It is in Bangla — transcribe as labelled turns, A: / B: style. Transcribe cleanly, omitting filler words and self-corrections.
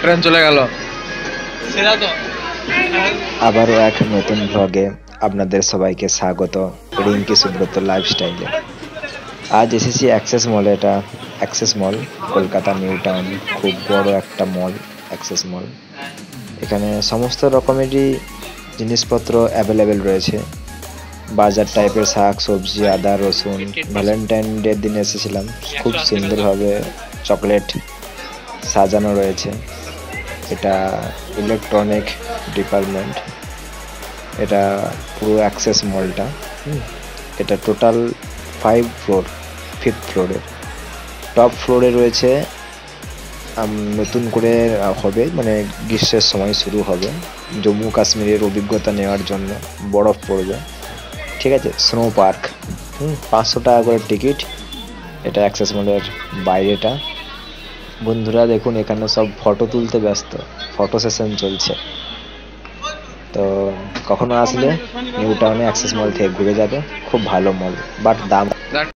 A: ট্রেন চলে গেল।
B: আবারও এক নতুন ভ্লগে আপনাদের সবাইকে স্বাগত। রিঙ্কি সুব্রত লাইফস্টাইলে আজ এসেছি অ্যাক্সেস মলে। এটা অ্যাক্সেস মল, কলকাতা নিউ টাউন। খুব বড় একটা মল অ্যাক্সেস মল। এখানে সমস্ত রকমেরই জিনিসপত্র অ্যাভেলেবেল রয়েছে। বাজার টাইপের শাক সবজি, আদা রসুন। ভ্যালেন্টাইন ডের দিন এসেছিলাম, খুব সুন্দরভাবে চকলেট সাজানো রয়েছে। এটা ইলেকট্রনিক ডিপার্টমেন্ট। এটা পুরো অ্যাক্সেস মলটা। এটা টোটাল 5 ফ্লোর। 5th ফ্লোরে, টপ ফ্লোরে রয়েছে নতুন করে হবে, মানে গ্রীষ্মের সময় শুরু হবে, জম্মু কাশ্মীরের অভিজ্ঞতা নেওয়ার জন্য। বরফ পড়বে, ঠিক আছে, স্নো পার্ক। 500 টাকা করে টিকিট। এটা অ্যাক্সেস মলের বাইরেটা। বন্ধুরা দেখুন, এখানে সব ফটো তুলতে ব্যস্ত, ফটো সেশন চলছে। তো কখনো আসলে নিউ টাউনে অ্যাক্সেস মল থেকে ঘুরে যাবে, খুব ভালো মল, বাট দাম